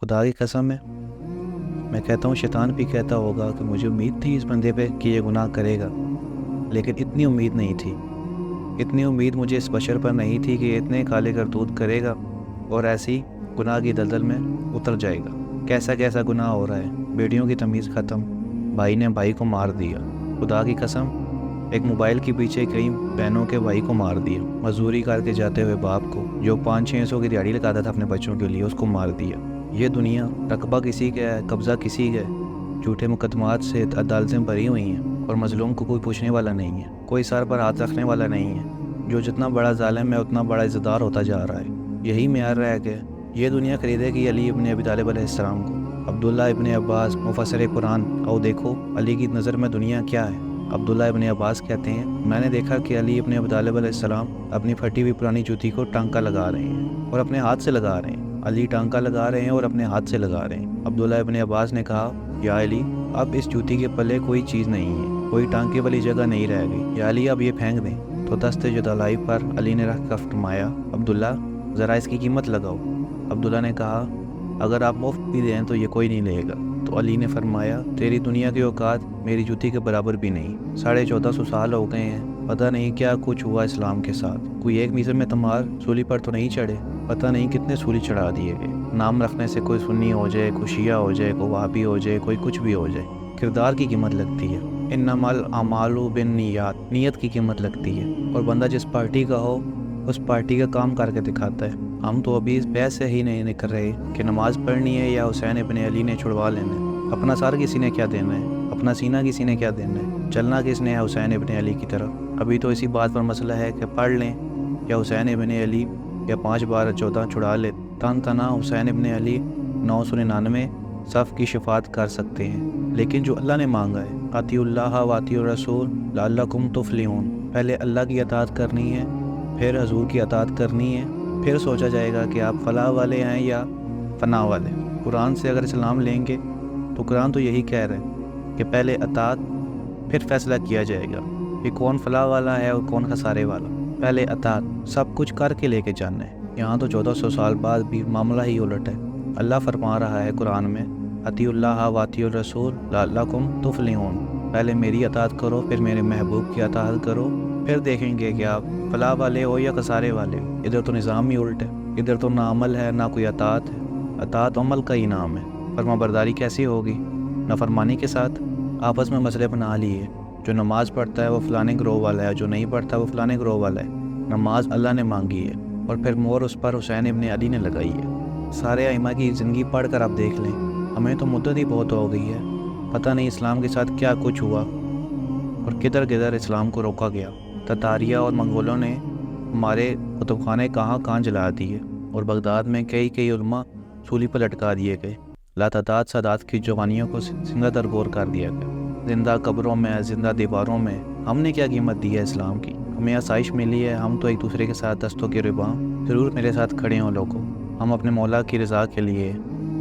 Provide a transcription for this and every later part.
خدا کی قسم ہے، میں کہتا ہوں شیطان بھی کہتا ہوگا کہ مجھے امید تھی اس بندے پہ کہ یہ گناہ کرے گا، لیکن اتنی امید نہیں تھی، اتنی امید مجھے اس بشر پر نہیں تھی کہ یہ اتنے کالے کرتوت کرے گا اور ایسی گناہ کی دلدل میں اتر جائے گا۔ کیسا کیسا گناہ ہو رہا ہے، بیٹیوں کی تمیز ختم، بھائی نے بھائی کو مار دیا، خدا کی قسم ایک موبائل کے پیچھے کئی بہنوں کے بھائی کو مار دیا، مزدوری کر کے جاتے ہوئے باپ کو جو 500-600 کی دیہڑی لگاتا تھا اپنے بچوں کے لیے، اس کو مار دیا۔ یہ دنیا رقبہ کسی کا ہے، قبضہ کسی کا ہے، جھوٹے مقدمات سے عدالتیں بھری ہوئی ہیں اور مظلوم کو کوئی پوچھنے والا نہیں ہے، کوئی سر پر ہاتھ رکھنے والا نہیں ہے۔ جو جتنا بڑا ظالم ہے اتنا بڑا عزتدار ہوتا جا رہا ہے۔ یہی معیار رہ گیا، یہ دنیا خریدے گی علی ابن ابی طالب علیہ السلام کو۔ عبداللہ ابن عباس مفسر قرآن، او دیکھو علی کی نظر میں دنیا کیا ہے۔ عبداللہ ابن عباس کہتے ہیں میں نے دیکھا کہ علی ابن ابی طالب علیہ السلام اپنی پھٹی ہوئی پرانی جوتی کو ٹانکا لگا رہے ہیں اور اپنے ہاتھ سے لگا رہے ہیں۔ علی ٹانکا لگا رہے ہیں اور اپنے ہاتھ سے لگا رہے ہیں۔ عبداللہ ابن عباس نے کہا یا علی اب اس جوتی کے پلے کوئی چیز نہیں ہے، کوئی ٹانکے والی جگہ نہیں رہ گئی، یا علی اب یہ پھینک دیں۔ تو دست جدائی پر علی نے رکھ کر فرمایا عبداللہ ذرا اس کی قیمت لگاؤ۔ عبداللہ نے کہا اگر آپ مفت بھی دیں تو یہ کوئی نہیں لے گا۔ تو علی نے فرمایا تیری دنیا کی اوقات میری جوتی کے برابر بھی نہیں۔ 1450 سال ہو گئے ہیں، پتہ نہیں کیا کچھ ہوا اسلام کے ساتھ، کوئی ایک میزر میں تمار سولی پر تو نہیں چڑھے، پتہ نہیں کتنے سولی چڑھا دیے گئے۔ نام رکھنے سے کوئی سنی ہو جائے، کوئی شیعہ ہو جائے، کوئی وہابی ہو جائے، کوئی کچھ بھی ہو جائے، کردار کی قیمت لگتی ہے۔ انما الاعمال بالنیات، نیت کی قیمت لگتی ہے، اور بندہ جس پارٹی کا ہو اس پارٹی کا کام کر کے دکھاتا ہے۔ ہم تو ابھی اس بحث سے ہی نہیں نکل رہے کہ نماز پڑھنی ہے یا حسین ابن علی نے چھڑوا لینا ہے، اپنا سر کسی نے کیا دینا ہے، اپنا سینہ کسی نے کیا دینا ہے، چلنا کس نے ہے حسین ابن علی کی طرف۔ ابھی تو اسی بات پر مسئلہ ہے کہ پڑھ لیں یا حسین ابن علی یا 5 بار 14 چھڑا لے، تن تنا حسین ابن علی 999 صف کی شفاعت کر سکتے ہیں۔ لیکن جو اللہ نے مانگا ہے اطیعوا اللہ و اطیعوا الرسول لعلکم تفلحون، پہلے اللہ کی اطاعت کرنی ہے، پھر حضور کی اطاعت کرنی ہے، پھر سوچا جائے گا کہ آپ فلاح والے ہیں یا فنا والے۔ قرآن سے اگر اسلام لیں گے تو قرآن تو یہی کہہ رہے ہیں کہ پہلے اطاعت پھر فیصلہ کیا جائے گا کہ کون فلاح والا ہے اور کون خسارے والا۔ پہلے اطاعت، سب کچھ کر کے لے کے جانا ہے۔ یہاں تو 1400 سال بعد بھی معاملہ ہی الٹ ہے۔ اللہ فرما رہا ہے قرآن میں اطیعوا اللہ و اطیعوا الرسول لعلکم تفلحون، پہلے میری اطاعت کرو، پھر میرے محبوب کی اطاعت کرو، پھر دیکھیں گے کہ آپ فلاح والے ہو یا خسارے والے ہو۔ ادھر تو نظام ہی الٹ ہے، ادھر تو نہ عمل ہے نہ کوئی اطاعت ہے، اطاعت عمل کا ہی نام ہے۔ فرما برداری کیسی ہوگی؟ نافرمانی کے ساتھ آپس میں مسئلے بنا لیے، جو نماز پڑھتا ہے وہ فلانے گروہ والا ہے، جو نہیں پڑھتا وہ فلانے گروہ والا ہے۔ نماز اللہ نے مانگی ہے اور پھر مور اس پر حسین ابن علی نے لگائی ہے۔ سارے ائمہ کی زندگی پڑھ کر آپ دیکھ لیں، ہمیں تو مدت ہی بہت ہو گئی ہے، پتہ نہیں اسلام کے ساتھ کیا کچھ ہوا اور کدھر کدھر اسلام کو روکا گیا۔ تتاریہ اور منگولوں نے ہمارے کتب خانے کہاں جلا دیے، اور بغداد میں کئی علماء سولی پر لٹکا دیے گئے۔ لاتعداد سادات کی جوانیوں کو زندہ درگور کر دیا گیا، زندہ قبروں میں، زندہ دیواروں میں۔ ہم نے کیا قیمت دی ہے اسلام کی؟ ہمیں آسائش ملی ہے، ہم تو ایک دوسرے کے ساتھ دستوں کے رباں، ضرور میرے ساتھ کھڑے ہوں لوگوں، ہم اپنے مولا کی رضا کے لیے،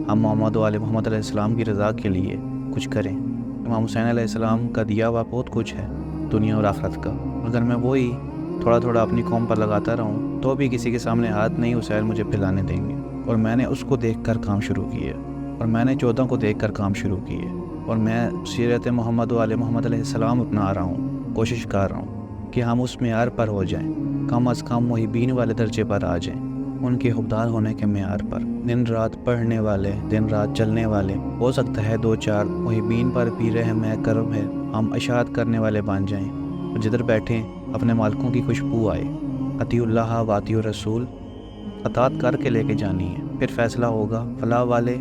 ہم محمد و آل محمد علیہ السلام کی رضا کے لیے کچھ کریں۔ امام حسین علیہ السلام کا دیا ہوا بہت کچھ ہے دنیا اور آخرت کا، اگر میں وہی تھوڑا اپنی قوم پر لگاتا رہوں تو بھی کسی کے سامنے ہاتھ نہیں حسین مجھے پھیلانے دیں گے۔ اور میں نے اس کو دیکھ کر کام شروع کیے، اور میں نے 14 کو دیکھ کر کام شروع کیے، اور میں سیرت محمد و آل محمد علیہ السلام اپنا رہا ہوں، کوشش کر رہا ہوں کہ ہم اس معیار پر ہو جائیں، کم از کم محبین والے درجے پر آ جائیں، ان کے حبدار ہونے کے معیار پر۔ دن رات پڑھنے والے، دن رات چلنے والے، ہو سکتا ہے 2-4 محبین پر بھی رحم ہے، کرم ہے، ہم اشاعت کرنے والے بن جائیں، اور جدھر بیٹھیں اپنے مالکوں کی خوشبو آئے۔ اطیعوا اللہ و اطیعوا الرسول، اطاعت کر کے لے کے جانی ہے، پھر فیصلہ ہوگا فلاح والے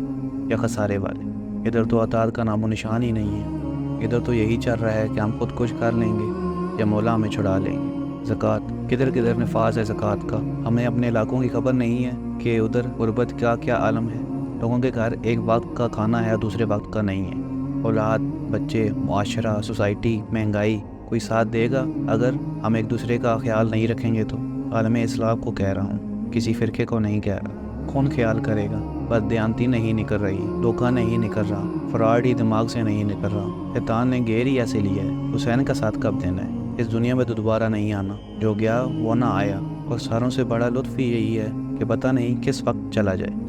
یا خسارے والے۔ ادھر تو اطاعت کا نام و نشان ہی نہیں ہے، ادھر تو یہی چل رہا ہے کہ ہم خود کچھ کر لیں گے یا مولا ہمیں چھڑا لیں گے۔ زکوٰۃ، کدھر نفاذ ہے زکوٰۃ کا؟ ہمیں اپنے علاقوں کی خبر نہیں ہے کہ ادھر غربت کا کیا عالم ہے، لوگوں کے گھر ایک وقت کا کھانا ہے اور دوسرے وقت کا نہیں ہے، اولاد، بچے، معاشرہ، سوسائٹی، مہنگائی، کوئی ساتھ دے گا اگر ہم ایک دوسرے کا خیال نہیں رکھیں گے؟ تو عالم اسلام کو کہہ رہا ہوں، کسی فرقے کو نہیں کہہ رہا، کون خیال کرے گا؟ بددیانتی نہیں نکل رہی، دھوکہ نہیں نکل رہا، فراڈ ہی دماغ سے نہیں نکل رہا، شیطان نے گھیر ہی ایسے لیا ہے۔ حسین کا ساتھ کب دینا ہے؟ اس دنیا میں تو دوبارہ نہیں آنا، جو گیا وہ نہ آیا، اور ساروں سے بڑا لطف ہی یہی ہے کہ پتہ نہیں کس وقت چلا جائے۔